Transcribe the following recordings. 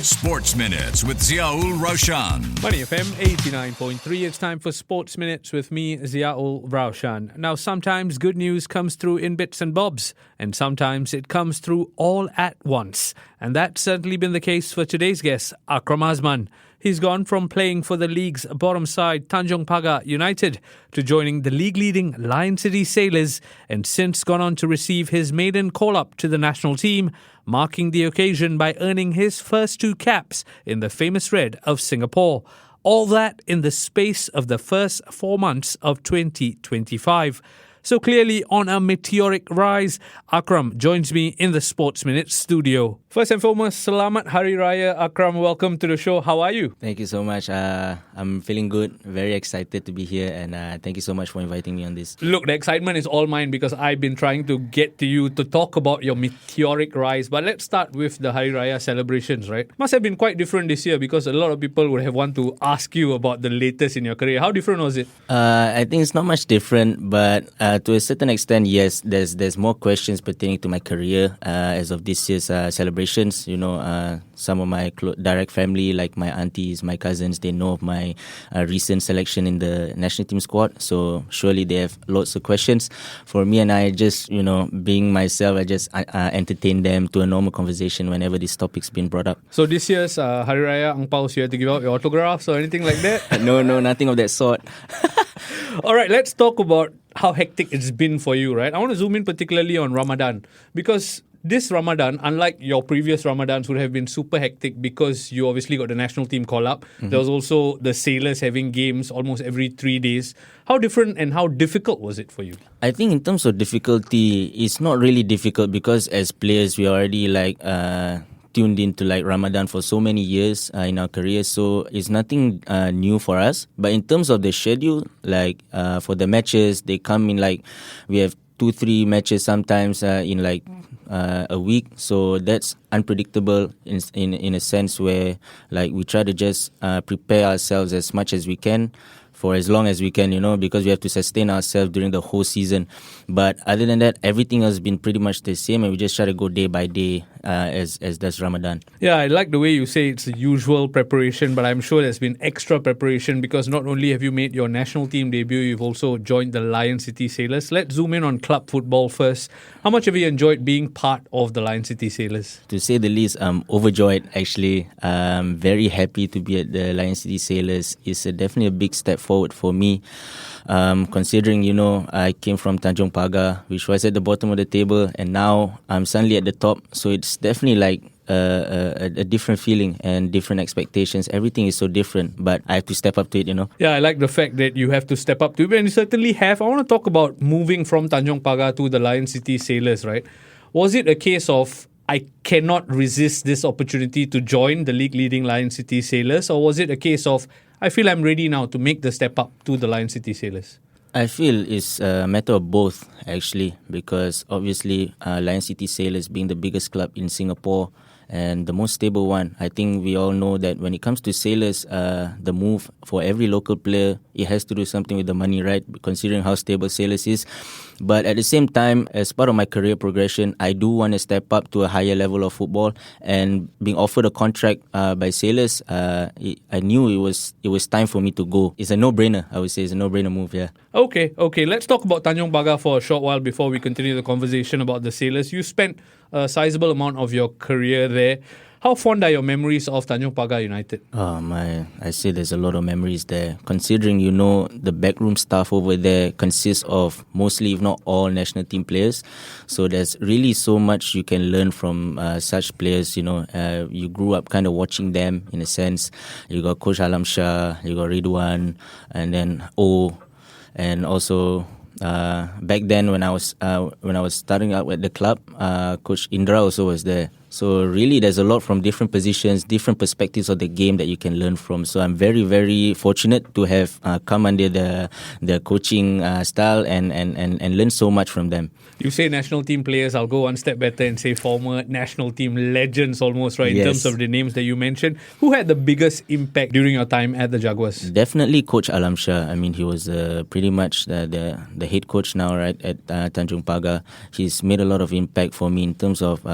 Sports Minutes with Ziaul Raushan. Money FM 89.3. It's time for Sports Minutes with me, Ziaul Raushan. Now, sometimes good news comes through in bits and bobs, and sometimes it comes through all at once. And that's certainly been the case for today's guest, Akram Azman. He's gone from playing for the league's bottom side, Tanjong Pagar United, to joining the league-leading Lion City Sailors, and since gone on to receive his maiden call-up to the national team, marking the occasion by earning his first 2 caps in the famous red of Singapore. All that in the space of the first 4 months of 2025. So clearly on a meteoric rise, Akram joins me in the Sports Minute studio. First and foremost, Selamat Hari Raya, Akram. Welcome to the show. How are you? Thank you so much. I'm feeling good, very excited to be here, and thank you so much for inviting me on this. Look, the excitement is all mine because I've been trying to get to you to talk about your meteoric rise. But let's start with the Hari Raya celebrations, right? Must have been quite different this year because a lot of people would have wanted to ask you about the latest in your career. How different was it? I think it's not much different, but to a certain extent, yes, there's more questions pertaining to my career as of this year's celebrations. You know, some of my direct family, like my aunties, my cousins, they know of my recent selection in the national team squad. So surely they have lots of questions. For me and I, just, you know, being myself, I just entertain them to a normal conversation whenever this topic's been brought up. So this year's Hari Raya Ang Paus, you had to give out your autographs or anything like that? No, nothing of that sort. All right, let's talk about how hectic it's been for you, right? I want to zoom in particularly on Ramadan because this Ramadan, unlike your previous Ramadans, would have been super hectic because you obviously got the national team call-up. Mm-hmm. There was also the sailors having games almost every 3 days. How different and how difficult was it for you? I think in terms of difficulty, it's not really difficult because as players, we already tuned into Ramadan for so many years in our career, so it's nothing new for us. But in terms of the schedule, for the matches, they come in we have 2-3 matches sometimes in a week, so that's unpredictable in a sense where we try to just prepare ourselves as much as we can for as long as we can, you know, because we have to sustain ourselves during the whole season. But other than that, everything has been pretty much the same, and we just try to go day by day as does Ramadan. Yeah, I like the way you say it's the usual preparation, but I'm sure there's been extra preparation because not only have you made your national team debut, you've also joined the Lion City Sailors. Let's zoom in on club football first. How much have you enjoyed being part of the Lion City Sailors? To say the least, I'm overjoyed actually. I'm very happy to be at the Lion City Sailors. It's definitely a big step forward for me. Considering, you know, I came from Tanjong Pagar, which was at the bottom of the table, and now I'm suddenly at the top. So it's definitely a different feeling and different expectations. Everything is so different, but I have to step up to it, you know. Yeah, I like the fact that you have to step up to it, and you certainly have. I want to talk about moving from Tanjong Pagar to the Lion City Sailors, right? Was it a case of, I cannot resist this opportunity to join the league-leading Lion City Sailors, or was it a case of, I feel I'm ready now to make the step up to the Lion City Sailors? I feel it's a matter of both, actually, because obviously Lion City Sailors being the biggest club in Singapore and the most stable one, I think we all know that when it comes to Sailors, the move for every local player, it has to do something with the money, right? Considering how stable Sailors is. But at the same time, as part of my career progression, I do want to step up to a higher level of football, and being offered a contract by Sailors, I knew it was time for me to go. It's a no-brainer, I would say. It's a no-brainer move, yeah. Okay. Let's talk about Tanjong Pagar for a short while before we continue the conversation about the Sailors. You spent a sizable amount of your career there. How fond are your memories of Tanjong Pagar United? Oh my, I say there's a lot of memories there. Considering, you know, the backroom staff over there consists of mostly, if not all, national team players. So there's really so much you can learn from such players, you know. You grew up kind of watching them in a sense. You got Coach Alam Shah, you got Ridwan, and then and also back then when I was starting out at the club, Coach Indra also was there. So really, there's a lot from different positions, different perspectives of the game that you can learn from. So I'm very, very fortunate to have come under the coaching style and learn so much from them. You say national team players, I'll go one step better and say former national team legends almost, right? Yes. In terms of the names that you mentioned. Who had the biggest impact during your time at the Jaguars? Definitely Coach Alam Shah. I mean, he was pretty much the head coach now, right, at Tanjong Pagar. He's made a lot of impact for me in terms of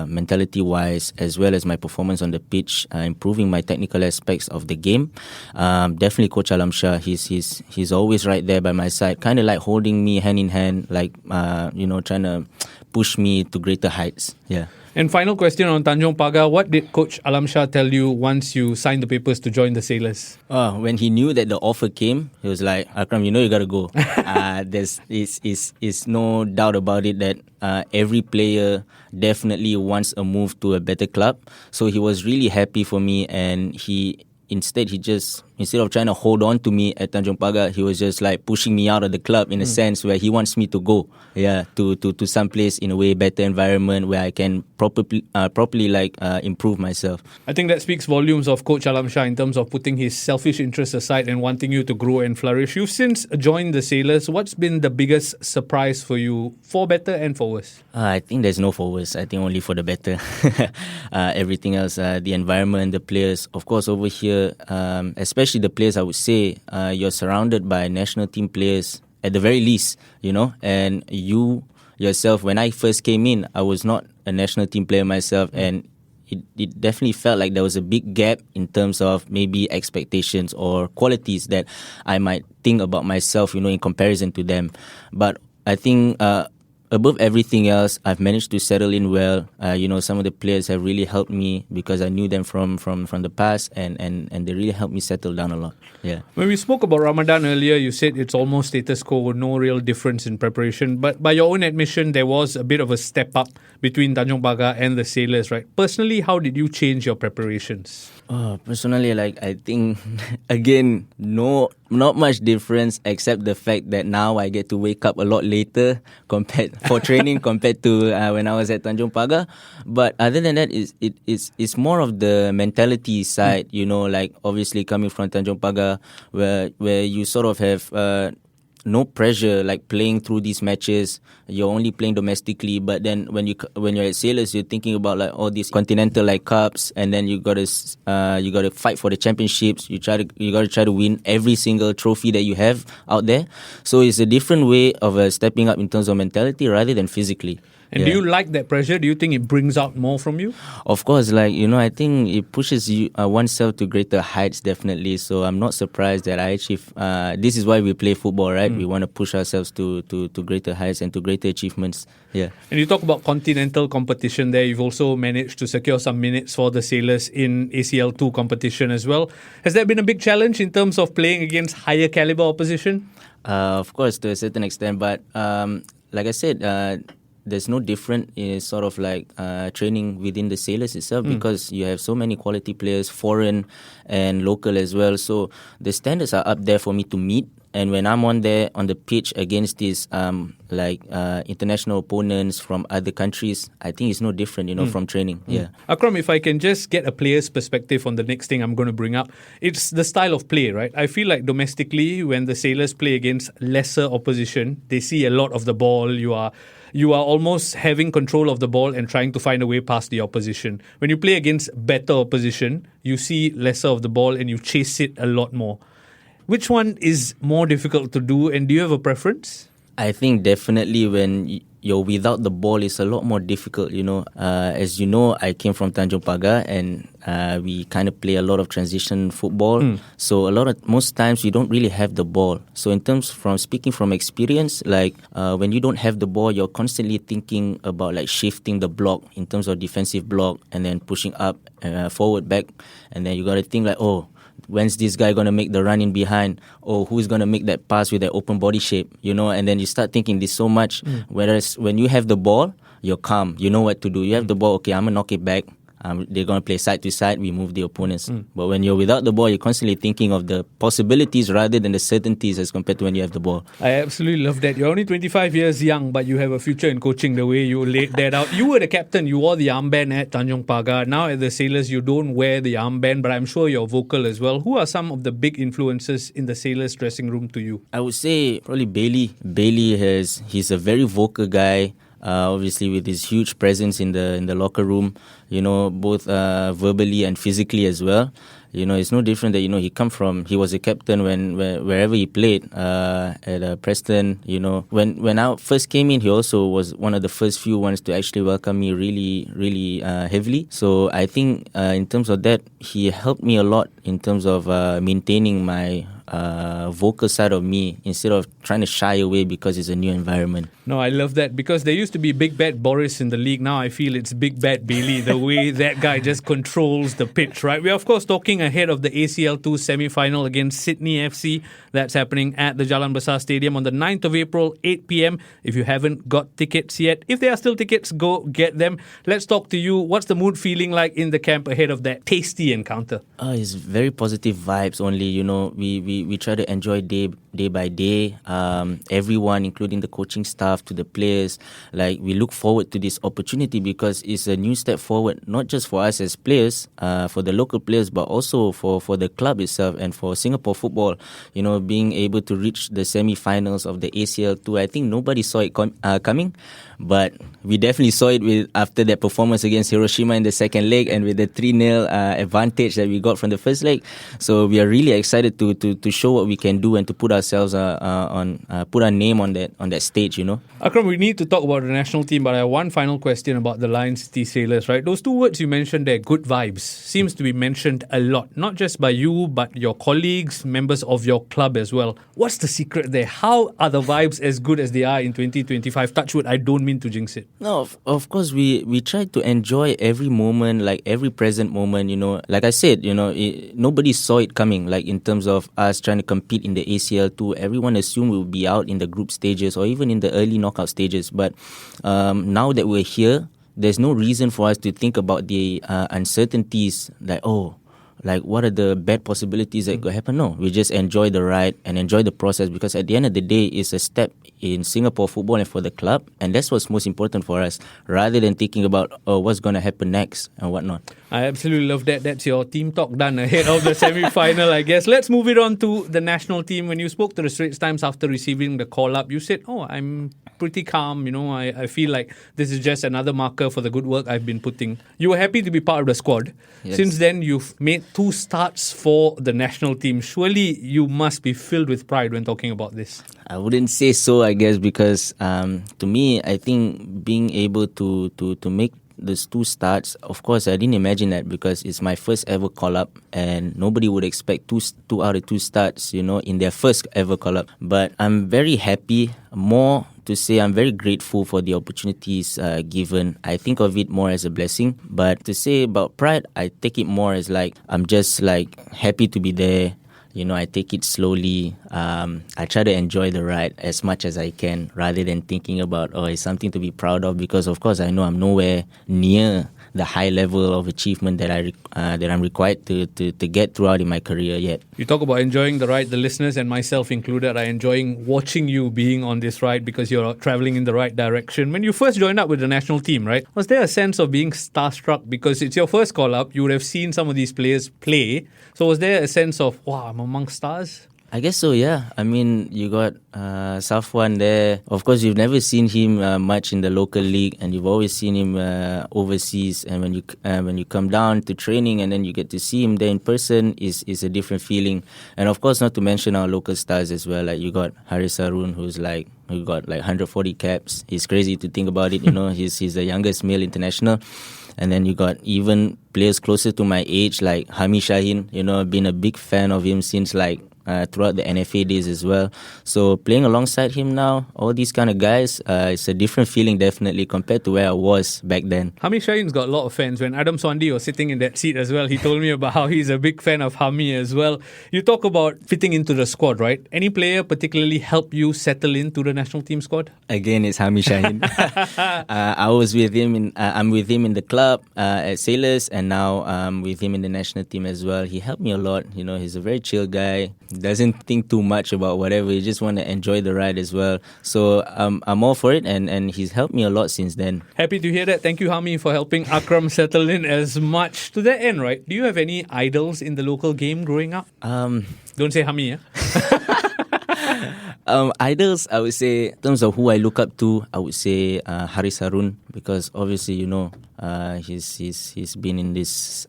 mentality mentality-wise, as well as my performance on the pitch, improving my technical aspects of the game. Definitely Coach Alam Shah, he's always right there by my side, kind of like holding me hand in hand, like, trying to push me to greater heights. Yeah. And final question on Tanjong Pagar. What did Coach Alam Shah tell you once you signed the papers to join the Sailors? When he knew that the offer came, he was like, Akram, you got to go. There's no doubt about it that every player definitely wants a move to a better club. So he was really happy for me, and instead of trying to hold on to me at Tanjong Pagar, he was just like pushing me out of the club in a sense where he wants me to go, to some place in a way better environment where I can properly improve myself. I think that speaks volumes of Coach Alam Shah in terms of putting his selfish interests aside and wanting you to grow and flourish. You've since joined the Sailors. What's been the biggest surprise for you, for better and for worse? I think there's no for worse. I think only for the better. Everything else, the environment, the players. Of course, over here, especially the players, I would say, you're surrounded by national team players at the very least, and you yourself, when I first came in, I was not a national team player myself, and it definitely felt like there was a big gap in terms of maybe expectations or qualities that I might think about myself, in comparison to them. But I think above everything else, I've managed to settle in well. Some of the players have really helped me because I knew them from the past, and they really helped me settle down a lot. Yeah. When we spoke about Ramadan earlier, you said it's almost status quo, no real difference in preparation. But by your own admission, there was a bit of a step up between Tanjong Pagar and the Sailors, right? Personally, how did you change your preparations? Personally, I think, again, not much difference except the fact that now I get to wake up a lot later for training compared to when I was at Tanjong Pagar. But other than that, it's more of the mentality side, obviously coming from Tanjong Pagar, where you sort of have no pressure, like playing through these matches. You're only playing domestically, but then when you're at Sailors, you're thinking about like all these continental like cups, and then you gotta fight for the championships. You gotta try to win every single trophy that you have out there. So it's a different way of stepping up in terms of mentality rather than physically. And do you like that pressure? Do you think it brings out more from you? Of course, I think it pushes you oneself to greater heights, definitely. So I'm not surprised that I achieve. This is why we play football, right? We want to push ourselves to greater heights and to greater achievements. Yeah. And you talk about continental competition there. You've also managed to secure some minutes for the Sailors in ACL2 competition as well. Has that been a big challenge in terms of playing against higher caliber opposition? Of course, to a certain extent. But like I said, there's no different in sort of like training within the Sailors itself because you have so many quality players, foreign and local as well. So the standards are up there for me to meet. And when I'm on the pitch against these international opponents from other countries, I think it's no different, from training. Yeah. Akram, if I can just get a player's perspective on the next thing I'm going to bring up, it's the style of play, right? I feel like domestically, when the Sailors play against lesser opposition, they see a lot of the ball. You are almost having control of the ball and trying to find a way past the opposition. When you play against better opposition, you see lesser of the ball and you chase it a lot more. Which one is more difficult to do, and do you have a preference? I think definitely when you're without the ball, it's a lot more difficult, As you know, I came from Tanjong Pagar, and we kind of play a lot of transition football. So most times you don't really have the ball. So speaking from experience, when you don't have the ball, you're constantly thinking about like shifting the block in terms of defensive block and then pushing up, forward, back. And then you got to think like, when's this guy going to make the run in behind? Or who's going to make that pass with that open body shape? And then you start thinking this so much. Whereas when you have the ball, you're calm. You know what to do. You have the ball, okay, I'm going to knock it back. They're going to play side to side, we move the opponents. But when you're without the ball, you're constantly thinking of the possibilities rather than the certainties as compared to when you have the ball. I absolutely love that. You're only 25 years young, but you have a future in coaching the way you laid that out. You were the captain. You wore the armband at Tanjong Pagar. Now at the Sailors, you don't wear the armband, but I'm sure you're vocal as well. Who are some of the big influences in the Sailors dressing room to you? I would say probably Bailey. He's a very vocal guy. Obviously with his huge presence in the locker room, both verbally and physically as well. It's no different that, he was a captain wherever he played, at Preston, When I first came in, he also was one of the first few ones to actually welcome me really, really heavily. So I think in terms of that, he helped me a lot in terms of maintaining my vocal side of me instead of trying to shy away because it's a new environment. No, I love that because there used to be Big Bad Boris in the league. Now I feel it's Big Bad Bailey, the way that guy just controls the pitch, right? We're, of course, talking ahead of the ACL2 semi-final against Sydney FC. That's happening at the Jalan Besar Stadium on the 9th of April, 8 p.m. If you haven't got tickets yet, if there are still tickets, go get them. Let's talk to you. What's the mood feeling like in the camp ahead of that tasty encounter? It's very positive vibes only. We try to enjoy day by day. Everyone, including the coaching staff to the players, we look forward to this opportunity because it's a new step forward, not just for us as players, for the local players, but also for the club itself and for Singapore football. Being able to reach the semi-finals of the ACL2, I think nobody saw it coming, but we definitely saw it after that performance against Hiroshima in the second leg and with the 3-0 advantage that we got from the first leg. So we are really excited to show what we can do and to put ourselves put our name on that stage. Akram, we need to talk about the national team, but I have one final question about the Lion City Sailors, right? Those two words you mentioned there, good vibes, seems to be mentioned a lot, not just by you, but your colleagues, members of your club as well. What's the secret there? How are the vibes as good as they are in 2025? Touch wood, I don't mean to jinx it. No, of course, we try to enjoy every moment, every present moment, Like I said, nobody saw it coming, in terms of us trying to compete in the ACL2. Everyone assumed we would be out in the group stages or even in the early knockout stages. But now that we're here, there's no reason for us to think about the uncertainties what are the bad possibilities that could happen? No, we just enjoy the ride and enjoy the process because at the end of the day, it's a step in Singapore football and for the club. And that's what's most important for us rather than thinking about what's going to happen next and whatnot. I absolutely love that. That's your team talk done ahead of the semi-final, I guess. Let's move it on to the national team. When you spoke to the Straits Times after receiving the call-up, you said, I'm pretty calm. I feel like this is just another marker for the good work I've been putting. You were happy to be part of the squad. Yes. Since then, you've made 2 starts for the national team. Surely you must be filled with pride when talking about this. I wouldn't say so, I guess, because to me, I think being able to make those 2 starts, of course, I didn't imagine that because it's my first ever call-up and nobody would expect 2 out of 2 starts, in their first ever call-up. But I'm very happy, more to say I'm very grateful for the opportunities given. I think of it more as a blessing. But to say about pride, I take it more as I'm just happy to be there. I take it slowly. I try to enjoy the ride as much as I can rather than thinking about, it's something to be proud of because, of course, I know I'm nowhere near the high level of achievement that I'm required to get throughout in my career yet. You talk about enjoying the ride, the listeners and myself included are enjoying watching you being on this ride because you're traveling in the right direction. When you first joined up with the national team, right, was there a sense of being starstruck because it's your first call-up, you would have seen some of these players play, so was there a sense of, wow, I'm among stars? I guess so, yeah. I mean, you got Safwan there. Of course, you've never seen him much in the local league, and you've always seen him overseas. And when you come down to training, and then you get to see him there in person, is a different feeling. And of course, not to mention our local stars as well. You got Haris Harun, who got 140 caps. He's crazy to think about it. He's the youngest male international. And then you got even players closer to my age, like Hami Shaheen. I've been a big fan of him since throughout the NFA days as well. So playing alongside him now, all these kind of guys, it's a different feeling definitely compared to where I was back then. Hami Shaheen's got a lot of fans. When Adam Swandi was sitting in that seat as well, he told me about how he's a big fan of Hami as well. You talk about fitting into the squad, right? Any player particularly help you settle into the national team squad? Again, it's Hami Shaheen. I'm with him in the club at Sailors, and now I'm with him in the national team as well. He helped me a lot. He's a very chill guy. Doesn't think too much about whatever. He just want to enjoy the ride as well. So I'm all for it, and he's helped me a lot since then. Happy to hear that. Thank you, Hami, for helping Akram settle in as much. To that end, right? Do you have any idols in the local game growing up? Don't say Hami, Idols, I would say, in terms of who I look up to, I would say Haris Harun, because obviously, he's been in this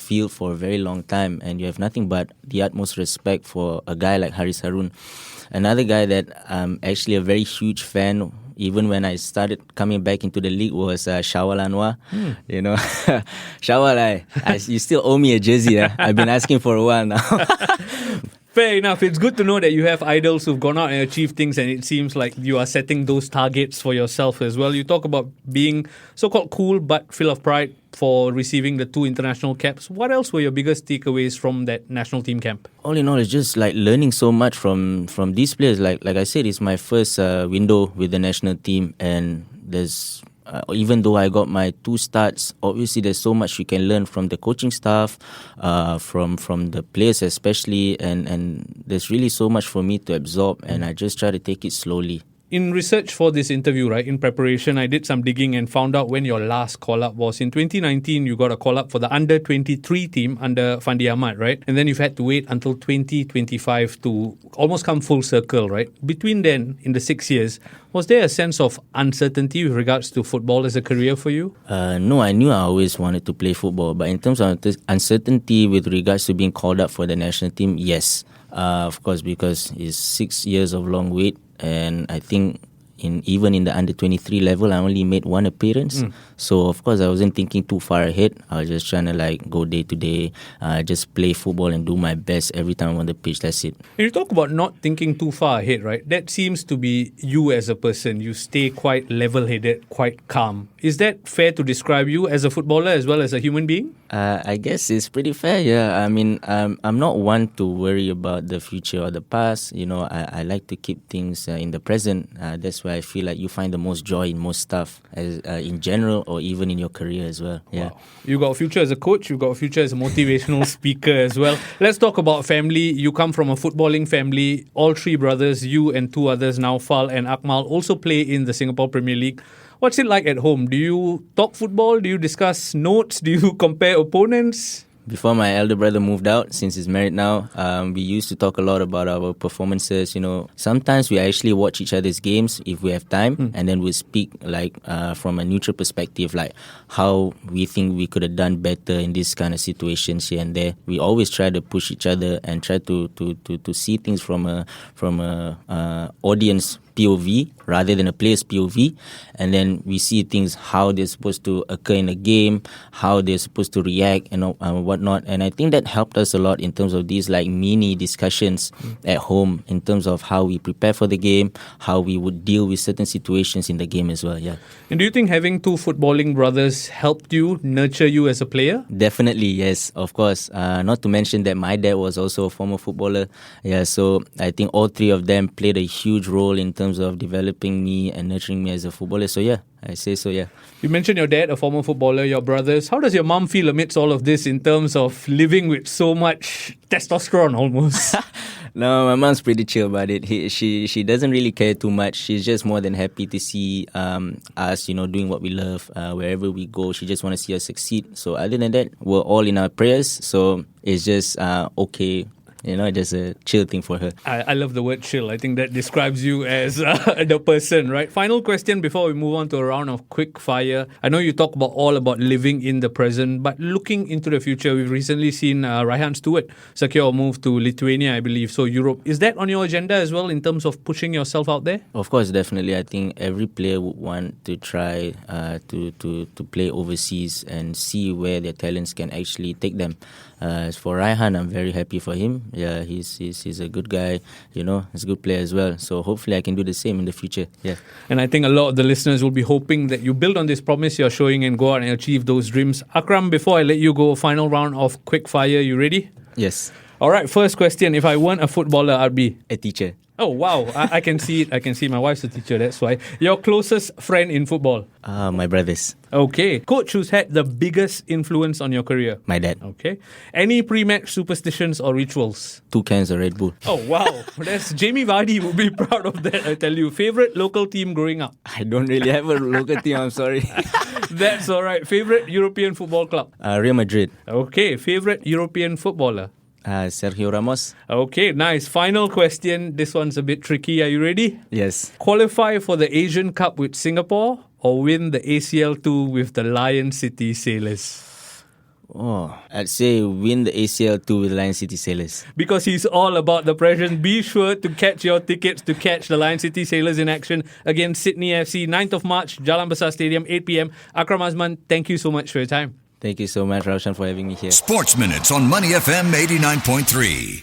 field for a very long time, and you have nothing but the utmost respect for a guy like Haris Harun. Another guy that I'm actually a very huge fan, even when I started coming back into the league, was Shawal Anwar. You know, Shawal, you still owe me a jersey. I've been asking for a while now. Fair enough. It's good to know that you have idols who've gone out and achieved things, and it seems like you are setting those targets for yourself as well. You talk about being so-called cool but full of pride for receiving the 2 international caps. What else were your biggest takeaways from that national team camp? All in all, it's just like learning so much from these players. Like I said, it's my first window with the national team, and there's even though I got my 2 starts, obviously there's so much you can learn from the coaching staff, from the players especially, and there's really so much for me to absorb, and I just try to take it slowly. In research for this interview, right, in preparation, I did some digging and found out when your last call-up was. In 2019, you got a call-up for the under-23 team under Fandi Ahmad, right? And then you've had to wait until 2025 to almost come full circle, right? Between then, in the 6 years, was there a sense of uncertainty with regards to football as a career for you? No, I knew I always wanted to play football. But in terms of uncertainty with regards to being called up for the national team, yes. Of course, because it's 6 years of long wait. And I think even in the under-23 level, I only made 1 appearance. So, of course, I wasn't thinking too far ahead. I was just trying to go day to day, just play football and do my best every time I'm on the pitch. That's it. And you talk about not thinking too far ahead, right? That seems to be you as a person. You stay quite level-headed, quite calm. Is that fair to describe you as a footballer as well as a human being? I guess it's pretty fair, yeah. I mean, I'm not one to worry about the future or the past. You know, I like to keep things in the present. That's why I feel like you find the most joy in most stuff, in general or even in your career as well. Yeah. Wow. You got a future as a coach, you got a future as a motivational speaker as well. Let's talk about family. You come from a footballing family. All 3 brothers, you and 2 others, Naufal and Akmal, also play in the Singapore Premier League. What's it like at home? Do you talk football? Do you discuss notes? Do you compare opponents? Before my elder brother moved out, since he's married now, we used to talk a lot about our performances. You know, sometimes we actually watch each other's games if we have time, and then we speak from a neutral perspective, like how we think we could have done better in this kind of situations here and there. We always try to push each other and try to see things from a audience POV rather than a player's POV, and then we see things how they're supposed to occur in a game, how they're supposed to react and whatnot. And I think that helped us a lot in terms of these mini discussions at home in terms of how we prepare for the game, how we would deal with certain situations in the game as well. Yeah. And do you think having 2 footballing brothers helped you, nurture you as a player? Definitely, yes, of course. Not to mention that my dad was also a former footballer. Yeah, so I think all 3 of them played a huge role in terms of developing me and nurturing me as a footballer. So yeah, I say so, yeah. You mentioned your dad, a former footballer, your brothers. How does your mum feel amidst all of this in terms of living with so much testosterone almost? No, my mom's pretty chill about it. She doesn't really care too much. She's just more than happy to see us, doing what we love. Wherever we go, she just want to see us succeed. So other than that, we're all in our prayers. So it's just okay. Just a chill thing for her. I love the word chill. I think that describes you as the person, right? Final question before we move on to a round of quick fire. I know you talk all about living in the present, but looking into the future, we've recently seen Raihan Stewart secure a move to Lithuania, I believe, so Europe. Is that on your agenda as well in terms of pushing yourself out there? Of course, definitely. I think every player would want to try to play overseas and see where their talents can actually take them. As for Raihan, I'm very happy for him. Yeah, he's a good guy, he's a good player as well. So hopefully I can do the same in the future. Yeah. And I think a lot of the listeners will be hoping that you build on this promise you're showing and go out and achieve those dreams. Akram, before I let you go, final round of quick fire. You ready? Yes. All right, first question. If I weren't a footballer, I'd be a teacher. Oh, wow. I can see it. I can see my wife's a teacher, that's why. Your closest friend in football? My brothers. Okay. Coach who's had the biggest influence on your career? My dad. Okay. Any pre-match superstitions or rituals? 2 cans of Red Bull. Oh, wow. That's Jamie Vardy would be proud of that, I tell you. Favorite local team growing up? I don't really have a local team, I'm sorry. That's all right. Favorite European football club? Real Madrid. Okay. Favorite European footballer? Sergio Ramos. Okay, nice. Final question. This one's a bit tricky. Are you ready? Yes. Qualify for the Asian Cup with Singapore or win the ACL2 with the Lion City Sailors? Oh, I'd say win the ACL2 with Lion City Sailors. Because he's all about the pressure. Be sure to catch your tickets to catch the Lion City Sailors in action against Sydney FC, 9th of March, Jalan Besar Stadium, 8 p.m. Akram Azman, thank you so much for your time. Thank you so much, Raushan, for having me here. Sports Minutes on Money FM 89.3.